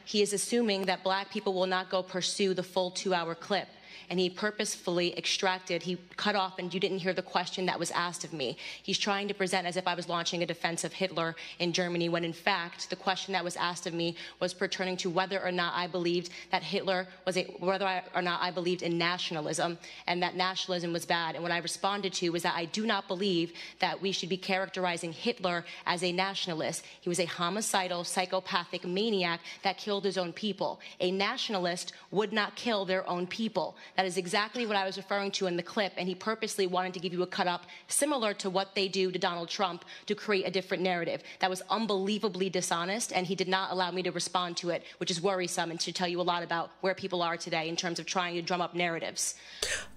he is assuming that black people will not go pursue the full 2-hour clip. And he purposefully extracted, he cut off, and you didn't hear the question that was asked of me. He's trying to present as if I was launching a defense of Hitler in Germany, when in fact, the question that was asked of me was pertaining to whether or not I believed that Hitler was whether or not I believed in nationalism, and that nationalism was bad. And what I responded to was that I do not believe that we should be characterizing Hitler as a nationalist. He was a homicidal, psychopathic maniac that killed his own people. A nationalist would not kill their own people. That is exactly what I was referring to in the clip, and he purposely wanted to give you a cut-up similar to what they do to Donald Trump to create a different narrative. That was unbelievably dishonest, and he did not allow me to respond to it, which is worrisome and should tell you a lot about where people are today in terms of trying to drum up narratives.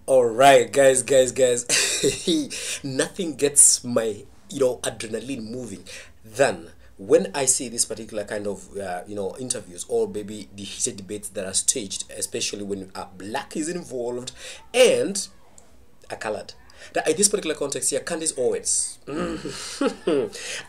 All right, guys. Nothing gets my, adrenaline moving than when I see this particular kind of, interviews, or maybe the heated debates that are staged, especially when a black is involved and a colored. That in this particular context here, Candace Owens,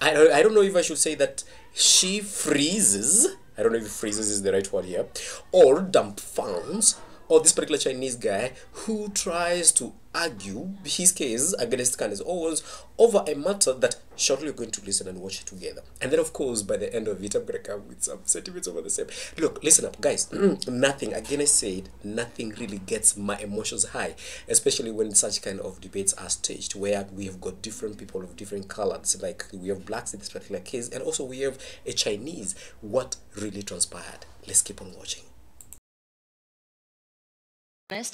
I don't know if I should say that she freezes. I don't know if freezes is the right word here, or dumbfounds, or this particular Chinese guy who tries to argue his case against Candace Owens over a matter that shortly we're going to listen and watch together. And then, of course, by the end of it, I'm going to come with some sentiments over the same. Look, listen up, guys. Nothing, again I said, nothing really gets my emotions high, especially when such kind of debates are staged, where we have got different people of different colors, like we have blacks in this particular case, and also we have a Chinese. What really transpired? Let's keep on watching.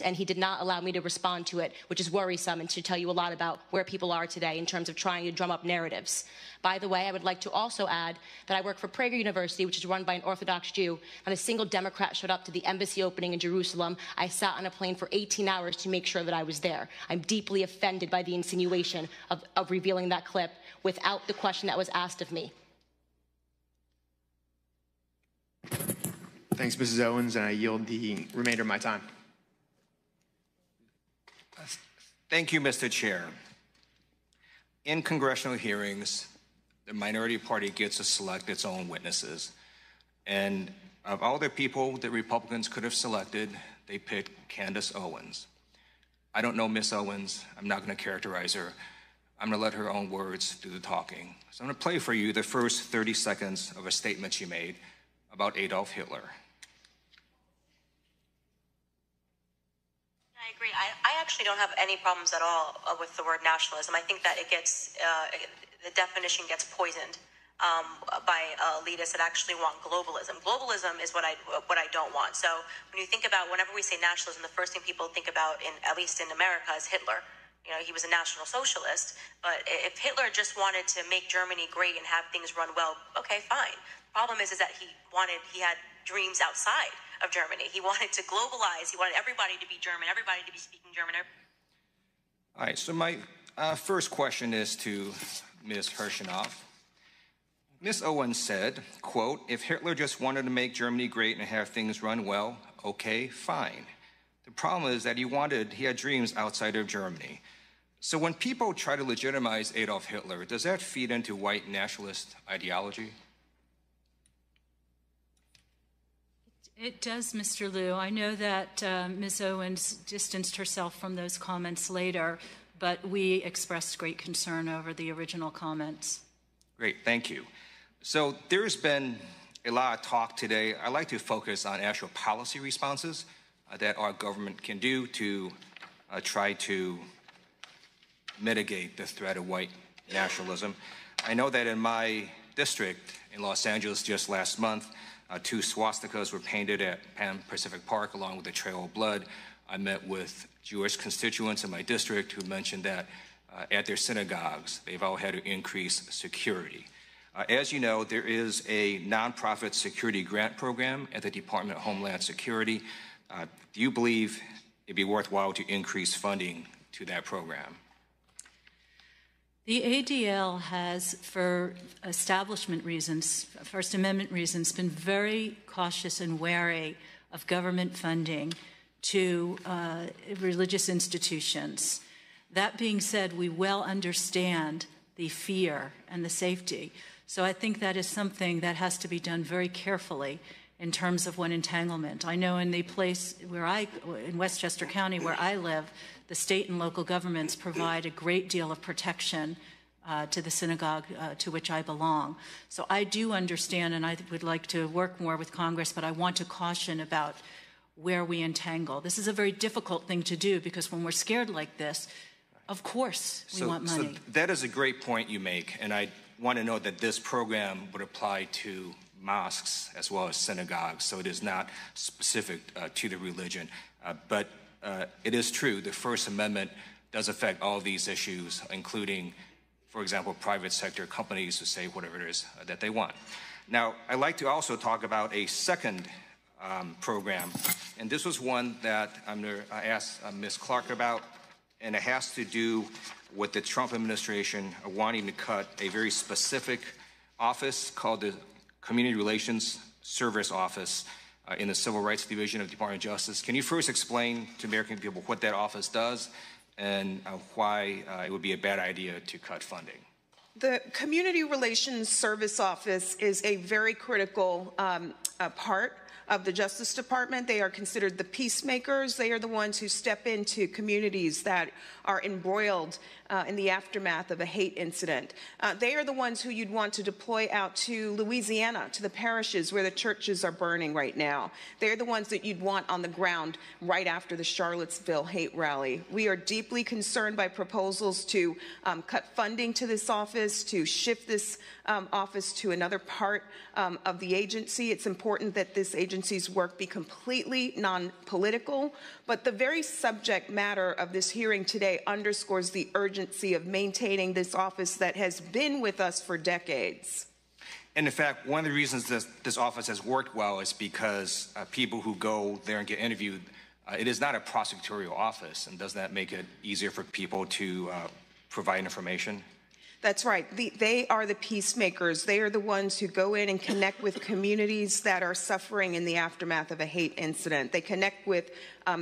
And he did not allow me to respond to it, which is worrisome and should tell you a lot about where people are today in terms of trying to drum up narratives. By the way, I would like to also add that I work for Prager University, which is run by an Orthodox Jew. Not a single Democrat showed up to the embassy opening in Jerusalem. I sat on a plane for 18 hours to make sure that I was there. I'm deeply offended by the insinuation of revealing that clip without the question that was asked of me. Thanks, Mrs. Owens, and I yield the remainder of my time. Thank you, Mr. Chair. In congressional hearings, the minority party gets to select its own witnesses. And of all the people that Republicans could have selected, they picked Candace Owens. I don't know Miss Owens. I'm not going to characterize her. I'm going to let her own words do the talking. So I'm going to play for you the first 30 seconds of a statement she made about Adolf Hitler. I agree. I actually don't have any problems at all with the word nationalism. I think that it gets, the definition gets poisoned by elitists that actually want globalism. Globalism is what I don't want. So when you think about, whenever we say nationalism, the first thing people think about, at least in America, is Hitler. You know, he was a National Socialist, but if Hitler just wanted to make Germany great and have things run well, okay, fine. The problem is that he had dreams outside of Germany. He wanted to globalize. He wanted everybody to be German, everybody to be speaking German. All right, so my first question is to Ms. Hirschenoff. Ms. Owens said, quote, if Hitler just wanted to make Germany great and have things run well, okay, fine. The problem is that he had dreams outside of Germany. So when people try to legitimize Adolf Hitler, does that feed into white nationalist ideology? It does, Mr. Liu. I know that Ms. Owens distanced herself from those comments later, but we expressed great concern over the original comments. Great, thank you. So there's been a lot of talk today. I'd like to focus on actual policy responses that our government can do to try to mitigate the threat of white nationalism. I know that in my district in Los Angeles just last month, 2 swastikas were painted at Pan Pacific Park along with a trail of blood. I met with Jewish constituents in my district who mentioned that at their synagogues, they've all had to increase security. As you know, there is a nonprofit security grant program at the Department of Homeland Security. Do you believe it'd be worthwhile to increase funding to that program? The ADL has, for establishment reasons, First Amendment reasons, been very cautious and wary of government funding to religious institutions. That being said, we well understand the fear and the safety. So I think that is something that has to be done very carefully in terms of one entanglement. I know in the place where in Westchester County where I live, the state and local governments provide a great deal of protection to the synagogue to which I belong. So I do understand, and I would like to work more with Congress, but I want to caution about where we entangle. This is a very difficult thing to do because when we're scared like this, of course we want money. So that is a great point you make, and I want to note that this program would apply to mosques as well as synagogues, so it is not specific to the religion. But it is true, the First Amendment does affect all these issues, including, for example, private sector companies who say whatever it is that they want. Now, I'd like to also talk about a second program, and this was one that I'm going to ask Ms. Clark about, and it has to do with the Trump administration wanting to cut a very specific office called the Community Relations Service Office in the Civil Rights Division of the Department of Justice. Can you first explain to American people what that office does and why it would be a bad idea to cut funding? The Community Relations Service Office is a very critical part of the Justice Department. They are considered the peacemakers. They are the ones who step into communities that are embroiled in the aftermath of a hate incident. They are the ones who you'd want to deploy out to Louisiana, to the parishes where the churches are burning right now. They're the ones that you'd want on the ground right after the Charlottesville hate rally. We are deeply concerned by proposals to cut funding to this office, to shift this office to another part of the agency. It's important that this agency's work be completely non-political, but the very subject matter of this hearing today underscores the urgency of maintaining this office that has been with us for decades. And in fact, one of the reasons this office has worked well is because people who go there and get interviewed, it is not a prosecutorial office, and does that make it easier for people to provide information? That's right. They are the peacemakers. They are the ones who go in and connect with communities that are suffering in the aftermath of a hate incident. They connect with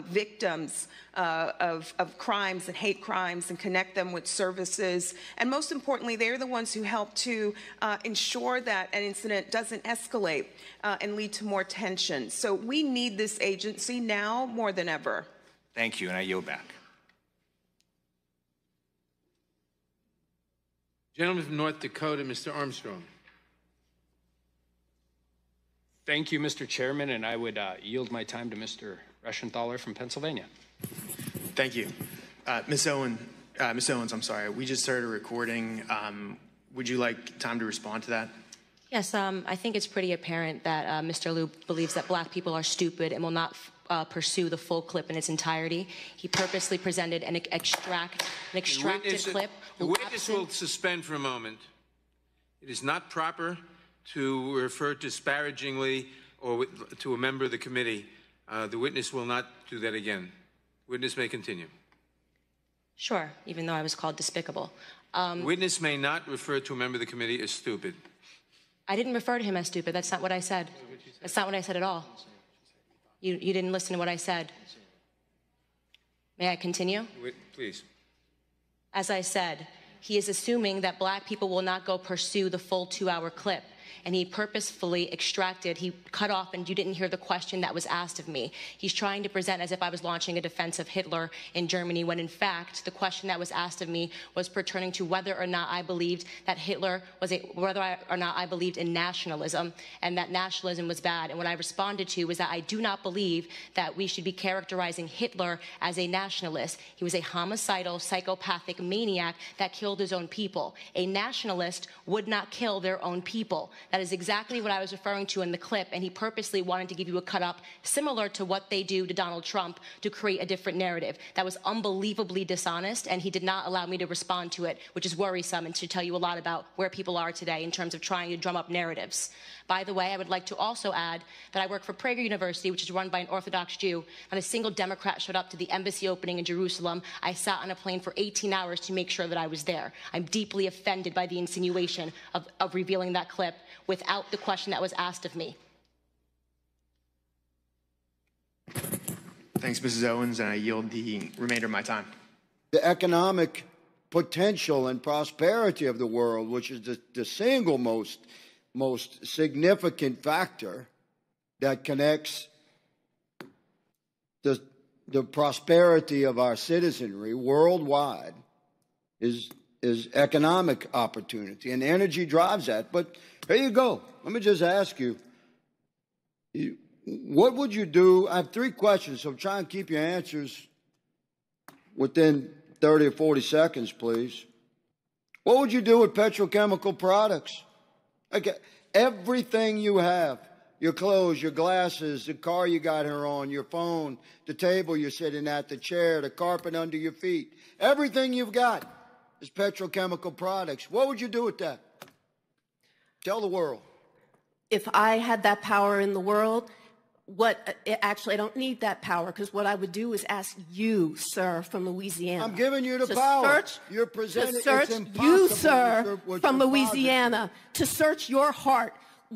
victims of crimes and hate crimes and connect them with services. And most importantly, they're the ones who help to ensure that an incident doesn't escalate and lead to more tension. So we need this agency now more than ever. Thank you, and I yield back. Gentleman from North Dakota, Mr. Armstrong. Thank you, Mr. Chairman, and I would yield my time to Mr. Reschenthaler from Pennsylvania. Thank you. Ms. Owens, I'm sorry. We just started a recording. Would you like time to respond to that? Yes, I think it's pretty apparent that Mr. Liu believes that black people are stupid and will not pursue the full clip in its entirety. He purposely presented an extracted clip. The witness will suspend for a moment. It is not proper to refer disparagingly or to a member of the committee. The witness will not do that again. Witness may continue. Sure, even though I was called despicable. Witness may not refer to a member of the committee as stupid. I didn't refer to him as stupid. That's not what I said. That's not what I said at all. You didn't listen to what I said. May I continue? Please. As I said, he is assuming that black people will not go pursue the full 2-hour clip. And he purposefully he cut off, and you didn't hear the question that was asked of me. He's trying to present as if I was launching a defense of Hitler in Germany, when in fact, the question that was asked of me was pertaining to whether or not I believed that whether or not I believed in nationalism, and that nationalism was bad. And what I responded to was that I do not believe that we should be characterizing Hitler as a nationalist. He was a homicidal, psychopathic maniac that killed his own people. A nationalist would not kill their own people. That is exactly what I was referring to in the clip, and he purposely wanted to give you a cut-up similar to what they do to Donald Trump to create a different narrative. That was unbelievably dishonest, and he did not allow me to respond to it, which is worrisome and should tell you a lot about where people are today in terms of trying to drum up narratives. By the way, I would like to also add that I work for Prager University, which is run by an Orthodox Jew. Not a single Democrat showed up to the embassy opening in Jerusalem. I sat on a plane for 18 hours to make sure that I was there. I'm deeply offended by the insinuation of revealing that clip without the question that was asked of me. Thanks, Mrs. Owens, and I yield the remainder of my time. The economic potential and prosperity of the world, which is the single most significant factor that connects the prosperity of our citizenry worldwide is economic opportunity, and energy drives that. But here you go. Let me just ask you, what would you do? I have 3 questions, so try and keep your answers within 30 or 40 seconds, please. What would you do with petrochemical products? Okay, everything you have, your clothes, your glasses, the car you got her on, your phone, the table you're sitting at, the chair, the carpet under your feet, everything you've got is petrochemical products. What would you do with that? Tell the world. If I had that power in the world, actually, I don't need that power, because what I would do is ask you, sir, from Louisiana. I'm giving you the power. You're presenting. To search you, sir, from Louisiana, to search your heart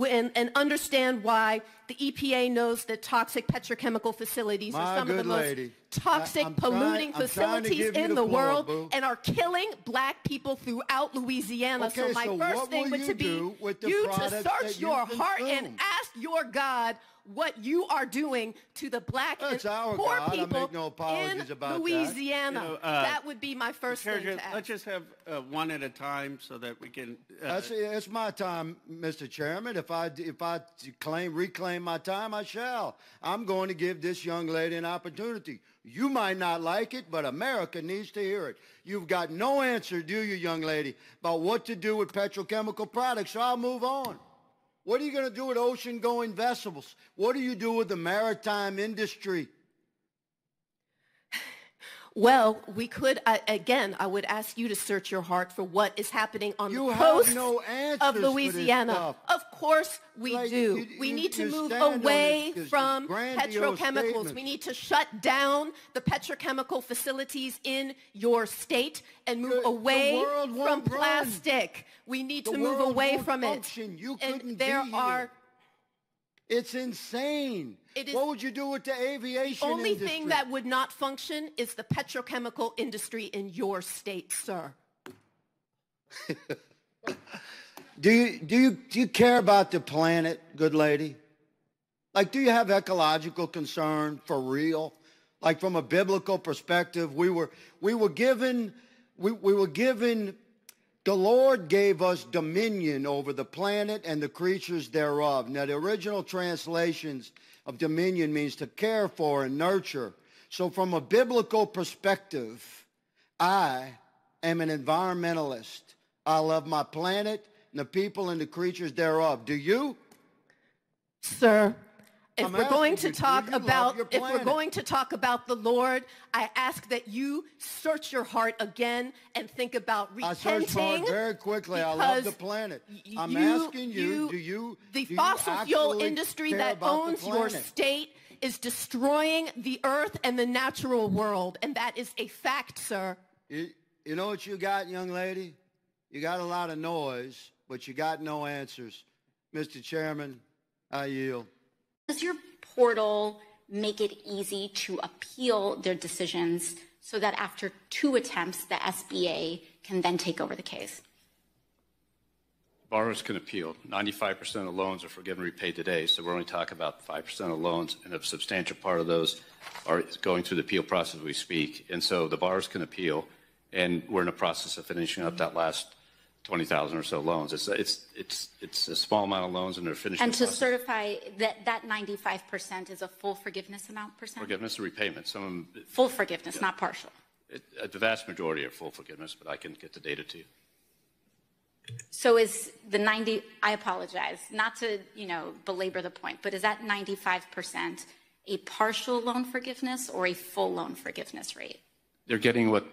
and understand why the EPA knows that toxic petrochemical facilities are some of the most toxic, polluting facilities in the world and are killing black people throughout Louisiana. Okay, so my first thing would be you to search your heart and ask your God what you are doing to the black and poor people in Louisiana. That would be my first thing to ask. Let's just have one at a time so that we can. It's my time, Mr. Chairman. If I reclaim my time, I shall. I'm going to give this young lady an opportunity. You might not like it, but America needs to hear it. You've got no answer, do you, young lady, about what to do with petrochemical products, so I'll move on. What are you going to do with ocean-going vessels? What do you do with the maritime industry? Well, we could, again, I would ask you to search your heart for what is happening on the coast of Louisiana. Of course we do. We need to move away from petrochemicals. We need to shut down the petrochemical facilities in your state and move away from plastic. We need to move away from it. And there are... It's insane. What would you do with the aviation industry? Only thing that would not function is the petrochemical industry in your state, sir. Do you care about the planet, good lady? Like, do you have ecological concern for real? Like, from a biblical perspective, we were given. The Lord gave us dominion over the planet and the creatures thereof. Now, the original translations of dominion means to care for and nurture. So from a biblical perspective, I am an environmentalist. I love my planet and the people and the creatures thereof. Do you? Sir, if we're going to talk about the Lord, I ask that you search your heart again and think about repenting. I search my heart very quickly. I love the planet. I'm asking you, the fossil fuel industry that owns your state is destroying the earth and the natural world, and that is a fact, sir. You know what you got, young lady? You got a lot of noise, but you got no answers. Mr. Chairman, I yield. Does your portal make it easy to appeal their decisions so that after 2 attempts, the SBA can then take over the case? Borrowers can appeal. 95% of loans are forgiven and repaid today, so we're only talking about 5% of loans, and a substantial part of those are going through the appeal process as we speak. And so the borrowers can appeal, and we're in the process of finishing up that last 20,000 or so loans. It's a small amount of loans, and they're finishing. And to certify that 95% is a full forgiveness amount percent? Forgiveness and repayment. Full forgiveness, not partial. The vast majority are full forgiveness, but I can get the data to you. So is the 90? I apologize, not to belabor the point, but is that 95% a partial loan forgiveness or a full loan forgiveness rate? They're getting what.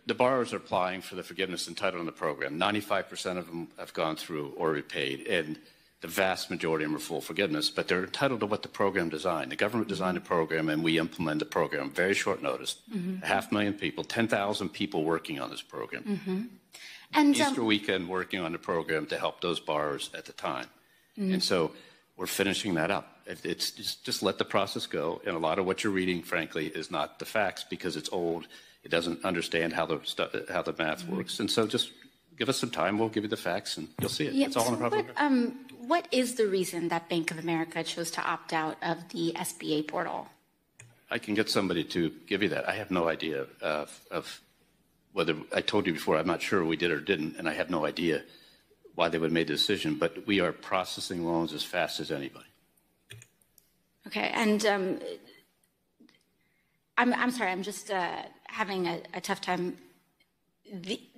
The borrowers are applying for the forgiveness entitled in the program. 95% of them have gone through or repaid, and the vast majority of them are full forgiveness, but they're entitled to what the program designed. The government designed the program, and we implement the program very short notice. 500,000 people, 10,000 people working on this program. And Easter weekend working on the program to help those borrowers at the time. And so we're finishing that up. It's just let the process go, and a lot of what you're reading, frankly, is not the facts because it's old. It doesn't understand how the math works. And so just give us some time. We'll give you the facts, and you'll see it. It's all in the program. what is the reason that Bank of America chose to opt out of the SBA portal? I can get somebody to give you that. I have no idea of whether, I told you before, I'm not sure we did or didn't, and I have no idea why they would have made the decision, but we are processing loans as fast as anybody. Okay, and I'm sorry, I'm just having a tough time.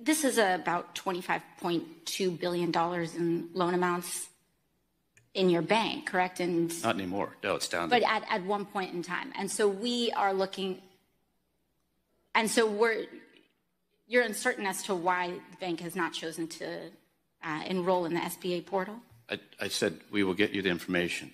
This is about $25.2 billion in loan amounts in your bank, correct? And not anymore. No, it's down. But at one point in time, and so we are looking, and so you're uncertain as to why the bank has not chosen to enroll in the SBA portal. I said we will get you the information.